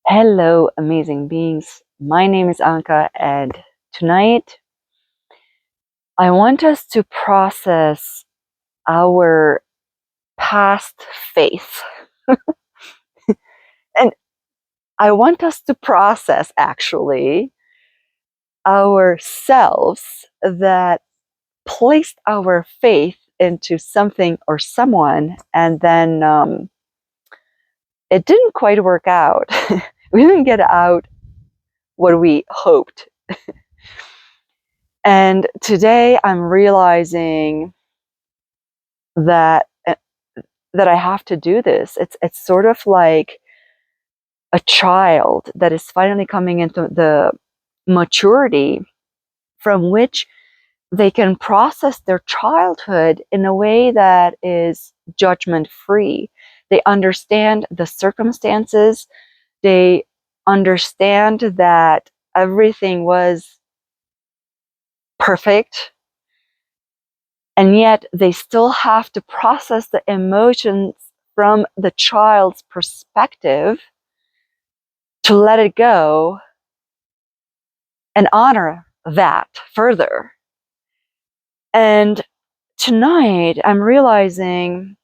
Hello, amazing beings. My name is Anka, and tonight I want us to process our past faith. And I want us to process actually ourselves that placed our faith into something or someone, and then it didn't quite work out. We didn't get out what we hoped. And today I'm realizing that I have to do this. It's sort of like a child that is finally coming into the maturity from which they can process their childhood in a way that is judgment free. They understand the circumstances. They understand that everything was perfect, and yet they still have to process the emotions from the child's perspective to let it go and honor that further. And tonight I'm realizing,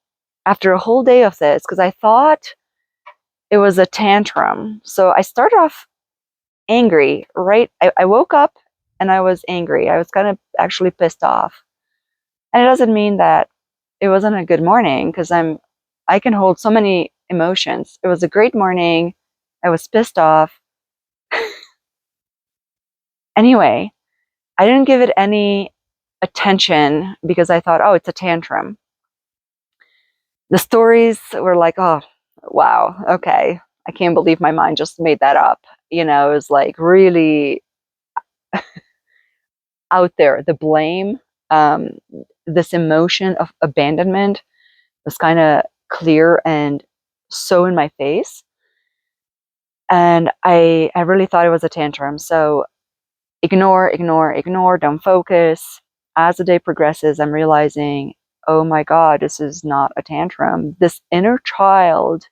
after a whole day of this, because I thought it was a tantrum. So I started off angry, right? I woke up and I was angry. I was kind of actually pissed off. And it doesn't mean that it wasn't a good morning, because I can hold so many emotions. It was a great morning. I was pissed off. Anyway, I didn't give it any attention because I thought, oh, it's a tantrum. The stories were like, oh, wow, okay. I can't believe my mind just made that up. It was like really out there. The blame, um, this emotion of abandonment was kind of clear and so in my face. And I really thought it was a tantrum. So ignore, don't focus. As the day progresses, I'm realizing, oh my God, this is not a tantrum. This inner child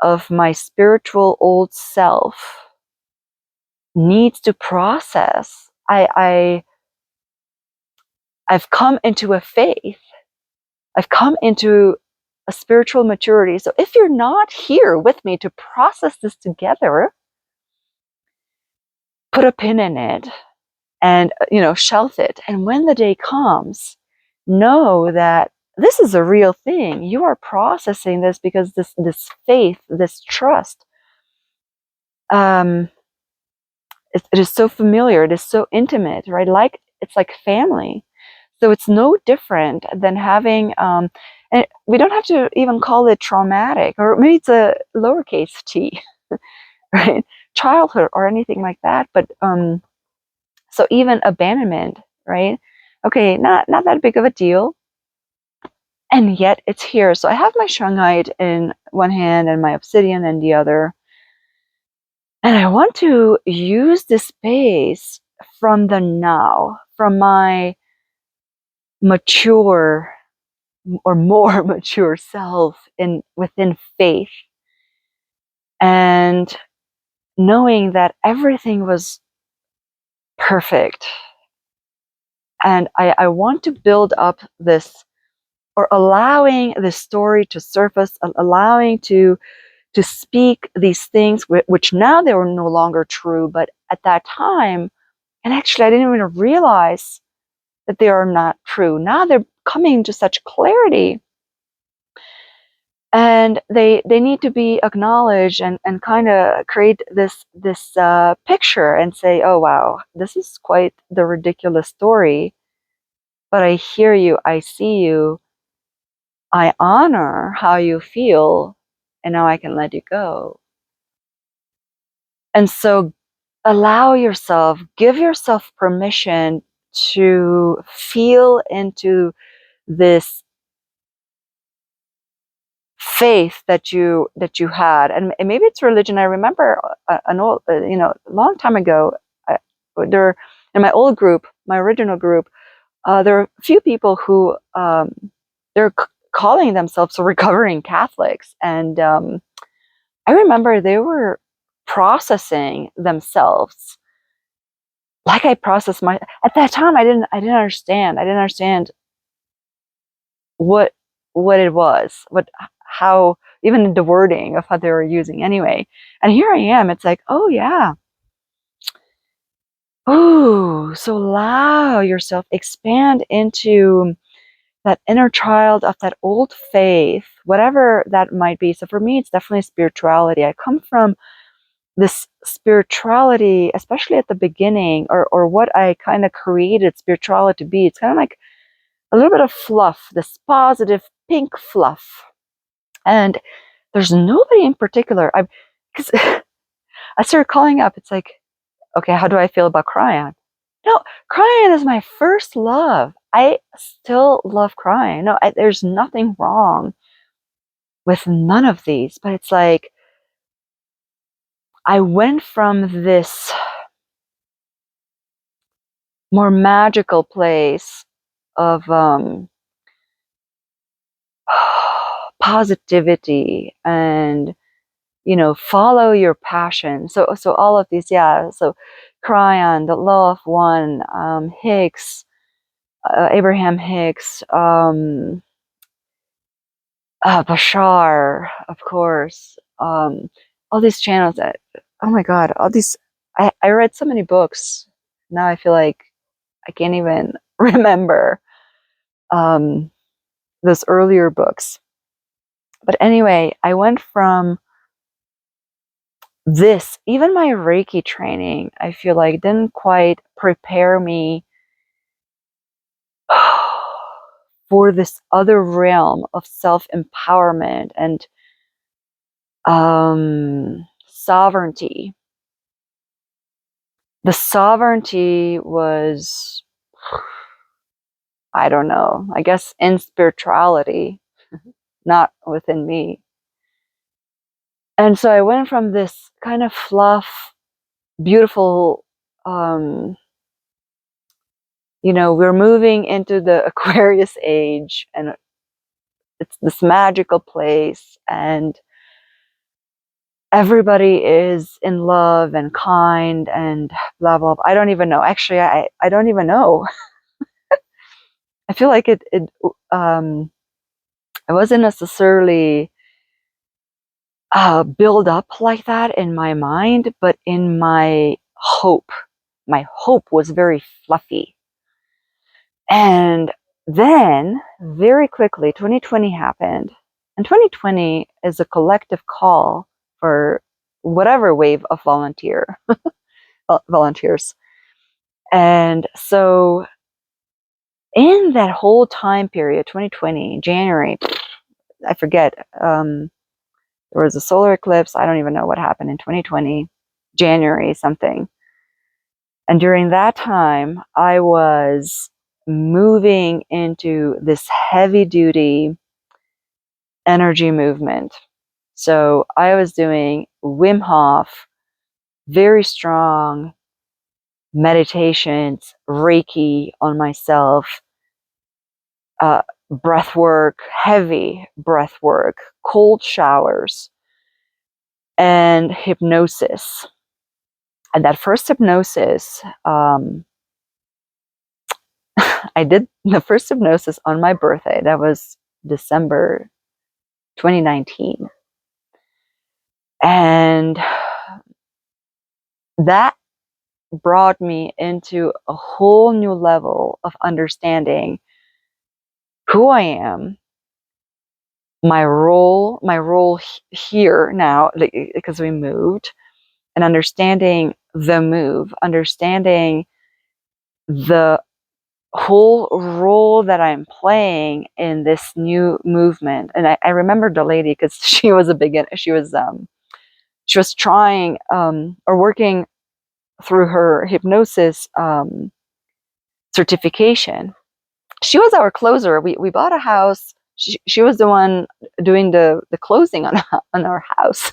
of my spiritual old self needs to process. I've come into a faith. I've come into a spiritual maturity. So if you're not here with me to process this together, put a pin in it and shelf it. And when the day comes, know that this is a real thing. You are processing this because this faith, this trust, it is so familiar. It is so intimate, right? Like it's like family. So it's no different than having, and we don't have to even call it traumatic, or maybe it's a lowercase t, right? Childhood or anything like that. But so even abandonment, right? Okay, not that big of a deal, and yet it's here. So I have my shungite in one hand and my obsidian in the other, and I want to use this space from the now, from my mature or more mature self within faith, and knowing that everything was perfect. And I want to build up this, or allowing this story to surface, allowing to speak these things which now they were no longer true, but at that time, and actually I didn't even realize that they are not true. Now they're coming to such clarity, and they need to be acknowledged, and kind of create this picture and say, oh wow, this is quite the ridiculous story, but I hear you, I see you, I honor how you feel, and now I can let you go. And so allow yourself, give yourself permission to feel into this faith that you had. And maybe it's religion. I remember an old, a long time ago, there, in my old group, my original group, there are a few people who they're calling themselves recovering Catholics, and I remember they were processing themselves like I processed my. At that time, I didn't understand. I didn't understand what it was, how, even the wording of what they were using anyway. And here I am. It's like, oh yeah. Oh, so allow yourself, expand into that inner child of that old faith, whatever that might be. So for me, it's definitely spirituality. I come from this spirituality, especially at the beginning, or what I kind of created spirituality to be. It's kind of like a little bit of fluff, this positive pink fluff. And there's nobody in particular. Because I started calling up. It's like, okay, how do I feel about Kryon? No, Kryon is my first love. I still love Kryon. No, there's nothing wrong with none of these. But it's like, I went from this more magical place of positivity and, follow your passion. So all of these, yeah. So Kryon, the Law of One, Hicks, Abraham Hicks, Bashar, of course, all these channels that, oh my God, all these, I read so many books. Now I feel like I can't even remember those earlier books. But anyway, I went from this, even my Reiki training, I feel like didn't quite prepare me for this other realm of self-empowerment and sovereignty. The sovereignty was, I don't know, I guess in spirituality, not within me. And so I went from this kind of fluff, beautiful, we're moving into the Aquarius age, and it's this magical place, and everybody is in love and kind and blah, blah, blah. I don't even know. Actually, I don't even know. I feel like it wasn't necessarily build up like that in my mind, but in my hope was very fluffy. And then very quickly 2020 happened, and 2020 is a collective call for whatever wave of volunteers. And so in that whole time period, 2020 January, I forget, there was a solar eclipse. I don't even know what happened in 2020 January something. And during that time, I was moving into this heavy duty energy movement. So I was doing Wim Hof, very strong meditations, Reiki on myself, breath work, heavy breath work, cold showers, and hypnosis. And that first hypnosis, I did the first hypnosis on my birthday. That was December 2019. And that brought me into a whole new level of understanding who I am, my role here now, because we moved, and understanding the move, understanding the whole role that I'm playing in this new movement. And I remember the lady, because she was a beginner. She was trying or working through her hypnosis certification. She was our closer. We bought a house. She was the one doing the closing on our house.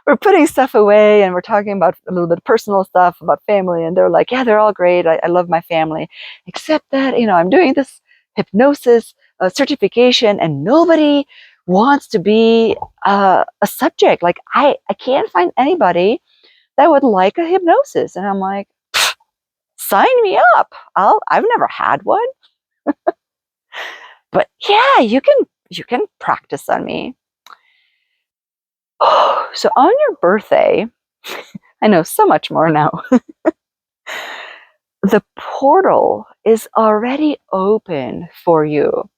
We're putting stuff away, and we're talking about a little bit of personal stuff about family, and they're like, yeah, they're all great. I love my family, except that, I'm doing this hypnosis certification, and nobody wants to be a subject. Like I can't find anybody that would like a hypnosis. And I'm like, sign me up. I've never had one, but yeah, you can practice on me. Oh, so on your birthday, I know so much more now. The portal is already open for you.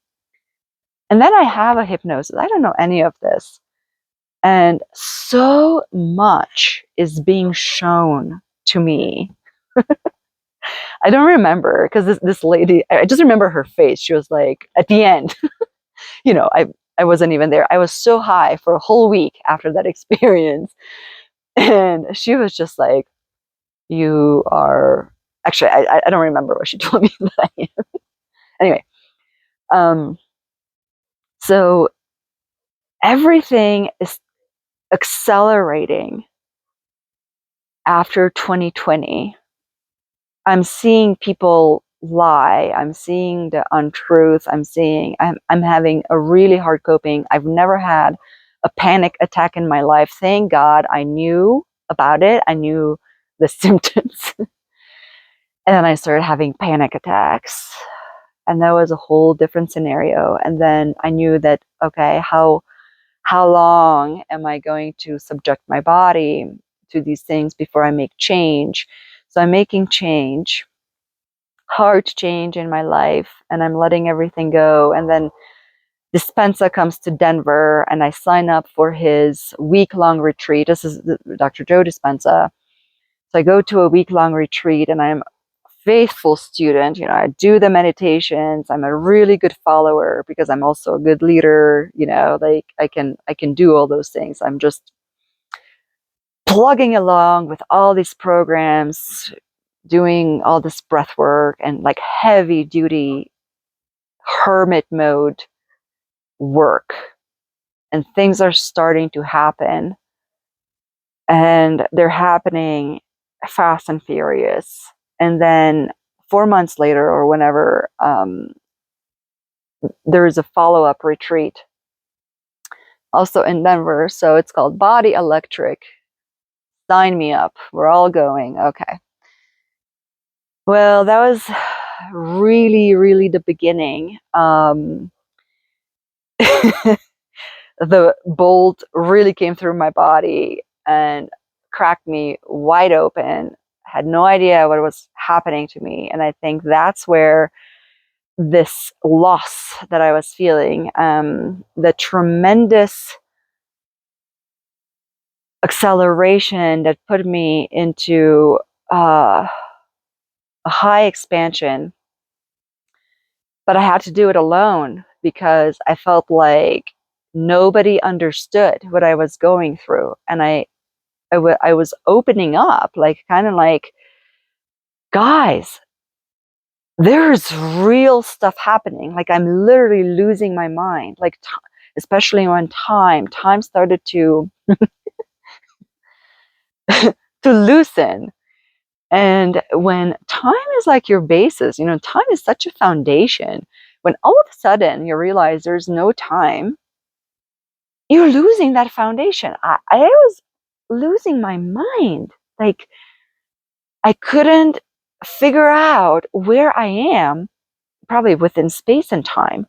And then I have a hypnosis. I don't know any of this. And so much is being shown to me. I don't remember because this lady, I just remember her face. She was like, at the end, I wasn't even there. I was so high for a whole week after that experience. And she was just like, you are, actually, I don't remember what she told me that I am. Anyway, so everything is accelerating after 2020. I'm seeing people lie. I'm seeing the untruth. I'm having a really hard coping. I've never had a panic attack in my life. Thank God I knew about it. I knew the symptoms. And then I started having panic attacks. And that was a whole different scenario. And then I knew that, okay, how long am I going to subject my body to these things before I make change? So I'm making change, hard change in my life, and I'm letting everything go. And then Dispenza comes to Denver, and I sign up for his week-long retreat. This is Dr. Joe Dispenza. So I go to a week-long retreat, and I'm a faithful student. I do the meditations. I'm a really good follower because I'm also a good leader. Like I can do all those things. I'm just plugging along with all these programs, doing all this breath work and like heavy duty hermit mode work. And things are starting to happen. And they're happening fast and furious. And then 4 months later, or whenever, there is a follow-up retreat also in Denver. So it's called Body Electric. Sign me up. We're all going. Okay. Well, that was really, really the beginning. The bolt really came through my body and cracked me wide open. Had no idea what was happening to me. And I think that's where this loss that I was feeling, the tremendous acceleration that put me into a high expansion, but I had to do it alone because I felt like nobody understood what I was going through. And I was opening up, like, kind of like, guys, there's real stuff happening. Like, I'm literally losing my mind. Like, especially when time started to to loosen. And when time is like your basis, time is such a foundation. When all of a sudden you realize there's no time, you're losing that foundation. I was losing my mind. Like, I couldn't figure out where I am, probably within space and time.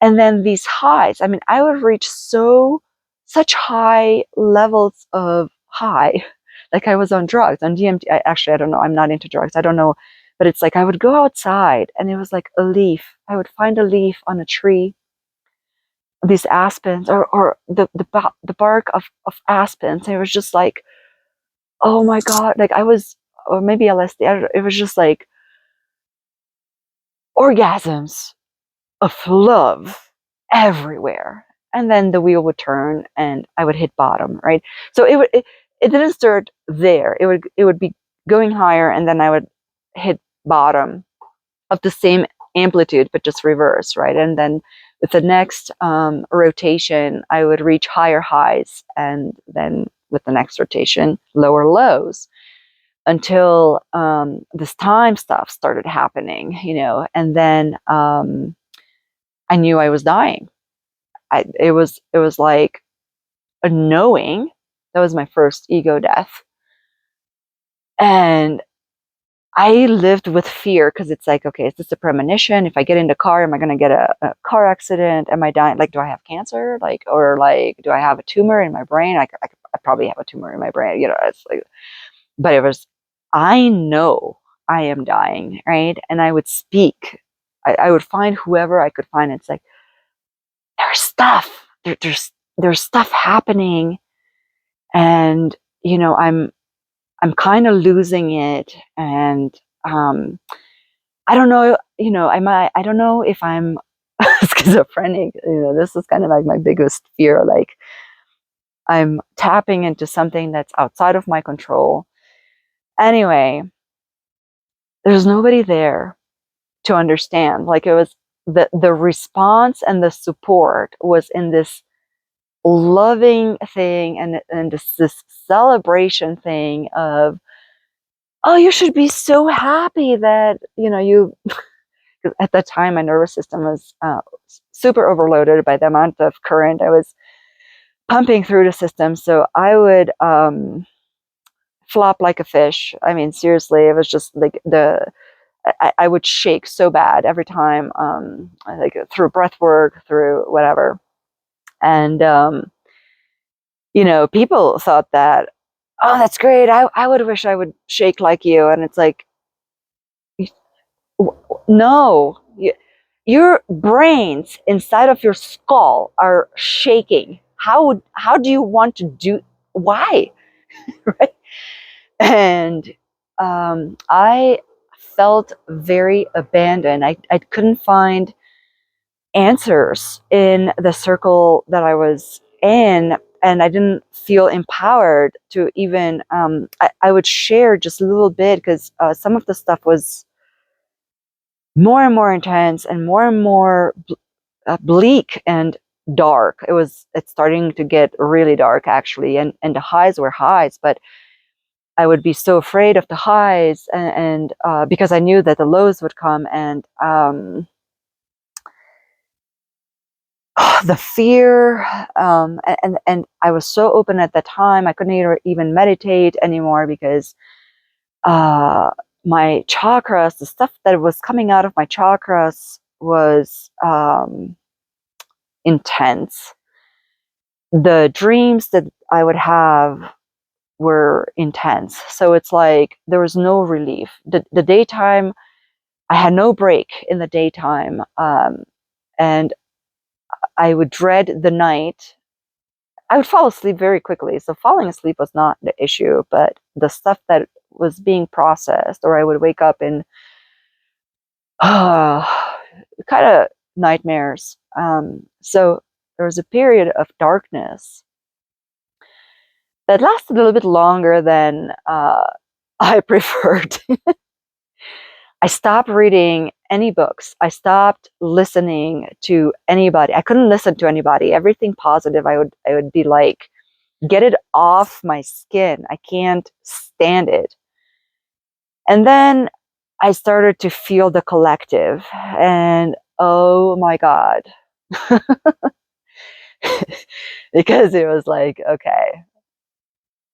And then these highs, I mean, I would reach such high levels of high, like I was on drugs, on DMT. I don't know. I'm not into drugs. I don't know. But it's like I would go outside and it was like a leaf. I would find a leaf on a tree, these aspens, or the bark of aspens. And it was just like, oh my God, like I was, or maybe LSD. I don't know, it was just like orgasms of love everywhere. And then the wheel would turn and I would hit bottom, right? So it didn't start there. It would be going higher and then I would hit bottom of the same amplitude, but just reverse, right? And then with the next rotation, I would reach higher highs, and then with the next rotation, lower lows, until this time stuff started happening, and then I knew I was dying. it was like a knowing. That was my first ego death. And I lived with fear because it's like, okay, is this a premonition? If I get in the car, am I going to get a car accident? Am I dying? Like, do I have cancer? Like, or like, do I have a tumor in my brain? I probably have a tumor in my brain. It's like, but it was, I know I am dying, right? And I would speak. I would find whoever I could find. It's like, there's stuff. There's stuff happening, and I'm kind of losing it, and I don't know, I don't know if I'm schizophrenic. This is kind of like my biggest fear. Like, I'm tapping into something that's outside of my control. Anyway, there's nobody there to understand. Like, it was the response and the support was in this loving thing, and this celebration thing of, oh, you should be so happy that you. At that time, my nervous system was super overloaded by the amount of current I was pumping through the system. So I would flop like a fish. I mean, seriously, it was just like I would shake so bad every time, like through breath work, through whatever. And, people thought that, oh, that's great. I would wish I would shake like you. And it's like, no, your brains inside of your skull are shaking. How do you want to do? Why? Right? And I felt very abandoned. I couldn't find answers in the circle that I was in, and I didn't feel empowered to even. I would share just a little bit because some of the stuff was more and more intense and more bleak and dark. It's starting to get really dark, actually, and the highs were highs, but I would be so afraid of the highs, and because I knew that the lows would come, and the fear, and I was so open at that time. I couldn't even meditate anymore because my chakras, the stuff that was coming out of my chakras was intense. The dreams that I would have were intense. So it's like there was no relief. The daytime, I had no break in the daytime, and I would dread the night. I would fall asleep very quickly. So falling asleep was not the issue, but the stuff that was being processed, or I would wake up in kind of nightmares. So there was a period of darkness that lasted a little bit longer than I preferred. I stopped reading any books. I stopped listening to anybody. I couldn't listen to anybody. Everything positive, I would be like, get it off my skin. I can't stand it. And then I started to feel the collective, and oh my God. Because it was like, okay,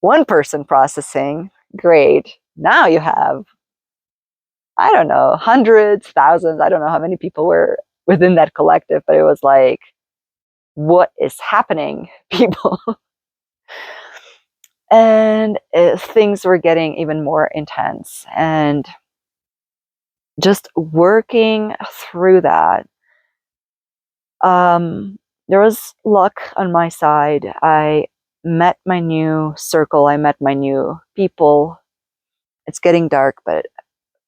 one person processing, great. Now you have, I don't know, hundreds, thousands. I don't know how many people were within that collective, but it was like, what is happening, people? And things were getting even more intense. And just working through that, there was luck on my side. I met my new circle. I met my new people. It's getting dark, but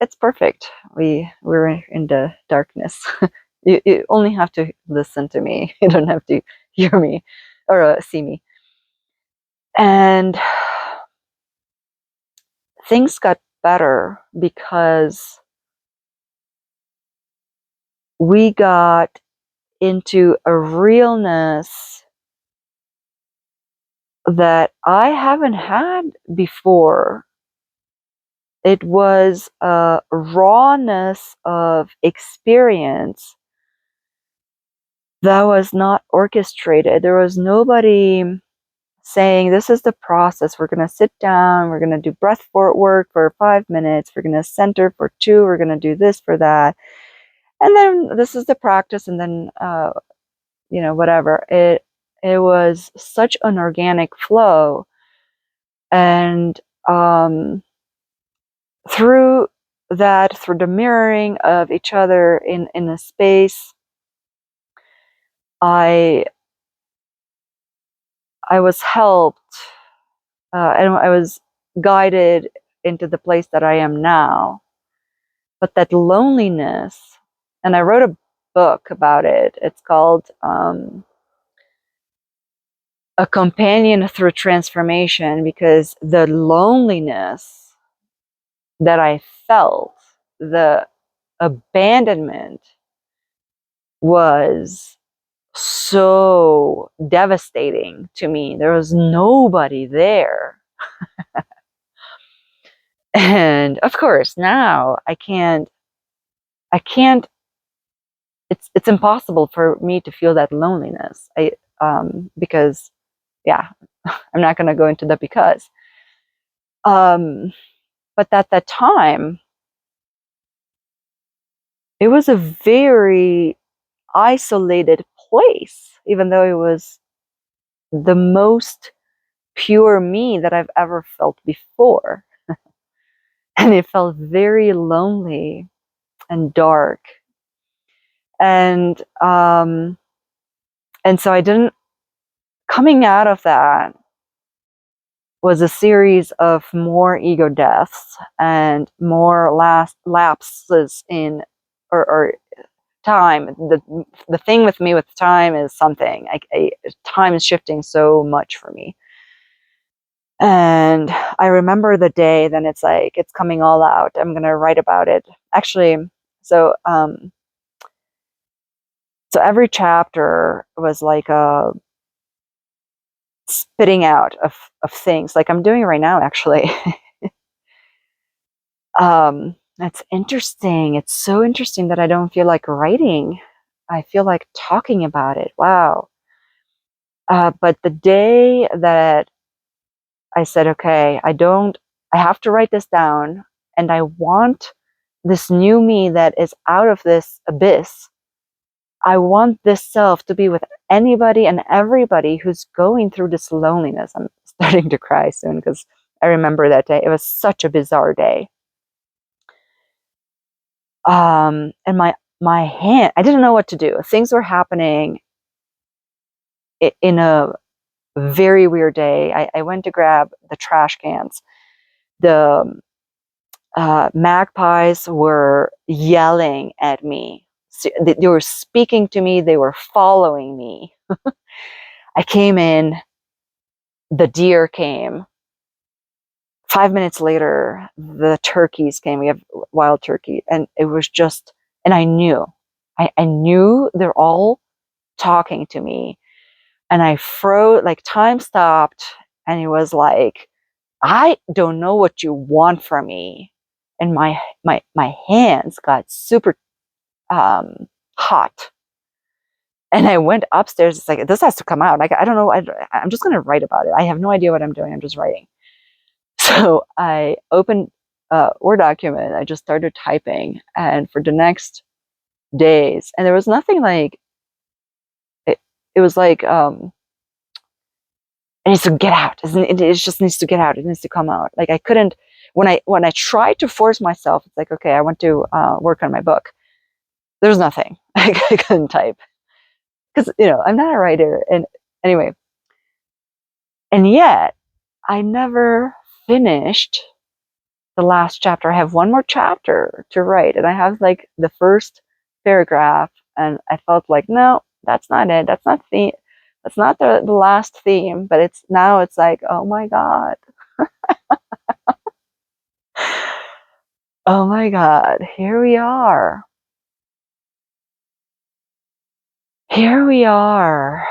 it's perfect. We're in the darkness. You only have to listen to me. You don't have to hear me or see me. And things got better because we got into a realness that I haven't had before. It was a rawness of experience that was not orchestrated. There was nobody saying, this is the process. We're going to sit down. We're going to do breath work for 5 minutes. We're going to center for 2. We're going to do this for that. And then this is the practice. And then, whatever. It was such an organic flow. And through the mirroring of each other in a space, I was helped, and I was guided into the place that I am now. But that loneliness, and I wrote a book about it. It's called A Companion Through Transformation, because the loneliness that I felt, the abandonment, was so devastating to me. There was nobody there. And of course, now I can't, it's impossible for me to feel that loneliness. Because, yeah, I'm not going to go into that because. But at that time, it was a very isolated place, even though it was the most pure me that I've ever felt before. And it felt very lonely and dark. And so I didn't, coming out of that was a series of more ego deaths and more lapses in, or time. The thing with me with time is something. Time is shifting so much for me. And I remember the day, then it's like, it's coming all out. I'm going to write about it. Actually, so every chapter was like a spitting out of things, like I'm doing right now, actually. It's interesting. It's so interesting that I don't feel like writing. I feel like talking about it. Wow. But the day that I said, okay, I have to write this down, and I want this new me that is out of this abyss. I want this self to be with anybody and everybody who's going through this loneliness. I'm starting to cry soon because I remember that day. It was such a bizarre day. And my hand, I didn't know what to do. Things were happening in a very weird day. I went to grab the trash cans. The magpies were yelling at me. They were speaking to me. They were following me. I came in. The deer came. 5 minutes later, the turkeys came. We have wild turkey. And it was just, and I knew they're all talking to me. And I froze, like time stopped, and it was like, I don't know what you want from me. And my hands got super hot. And I went upstairs. It's like, this has to come out. Like, I don't know. I'm just going to write about it. I have no idea what I'm doing. I'm just writing. So I opened a Word document. I just started typing. And for the next days, and there was nothing like, it was like, it needs to get out. It just needs to get out. It needs to come out. Like I couldn't, when I tried to force myself, it's like, okay, I want to work on my book. There's nothing. I couldn't type. Because, I'm not a writer. And anyway, and yet I never finished the last chapter. I have one more chapter to write, and I have like the first paragraph, and I felt like, no, that's not it. That's not the last theme, but it's like, oh my God. Oh my God, here we are. Here we are.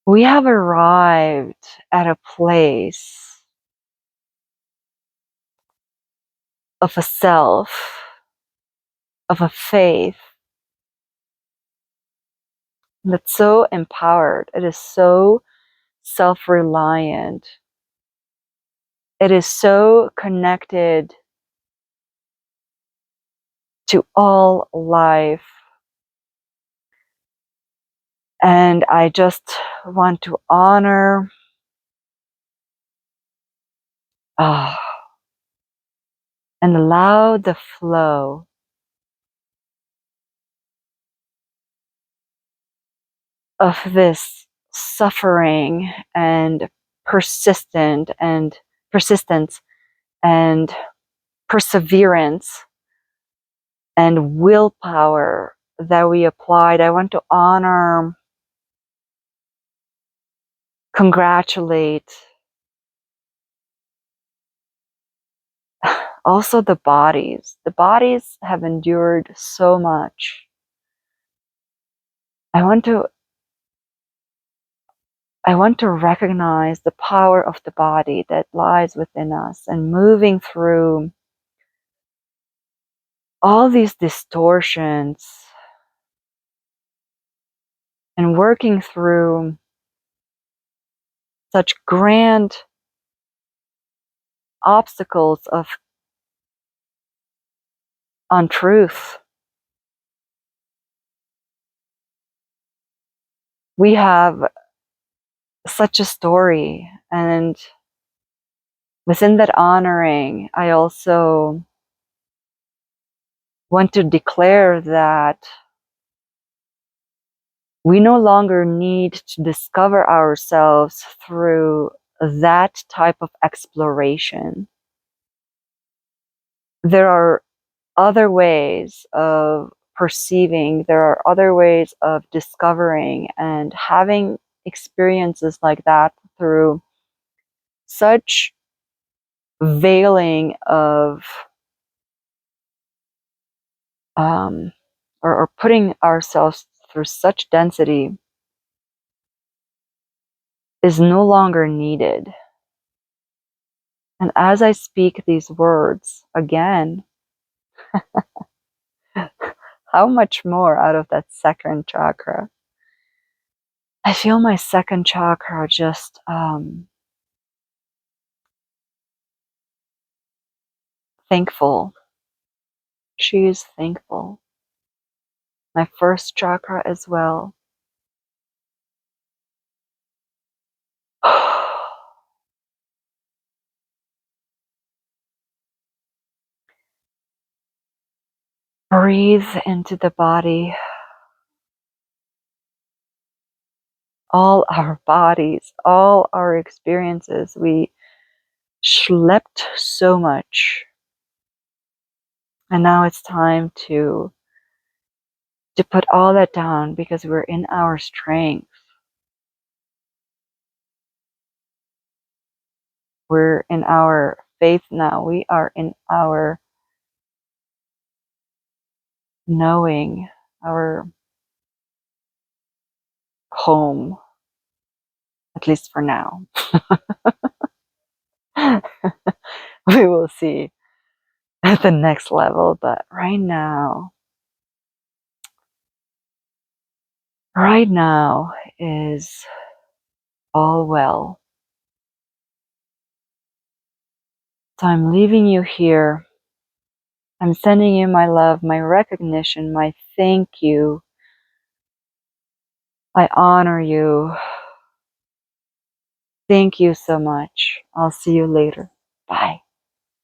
We have arrived at a place of a self of a faith that's so empowered. It is so self-reliant. It is so connected to all life. And I just want to honor and allow the flow of this suffering and persistence and perseverance and willpower that we applied. I want to honor, congratulate also the bodies. The bodies have endured so much. I want to recognize the power of the body that lies within us and moving through all these distortions and working through such grand obstacles of untruth. We have such a story, and within that honoring, I also want to declare that we no longer need to discover ourselves through that type of exploration. There are other ways of perceiving, there are other ways of discovering and having experiences like that through such veiling of or putting ourselves through such density is no longer needed. And as I speak these words again, how much more out of that second chakra? I feel my second chakra just thankful. She is thankful. My first chakra as well. Breathe into the body. All our bodies, all our experiences, we slept so much. And now it's time to put all that down because we're in our strength. We're in our faith now. We are in our knowing, our home, at least for now. We will see at the next level, but right now is all well. So I'm leaving you here. I'm sending you my love, my recognition, my thank you. I honor you. Thank you so much. I'll see you later. Bye.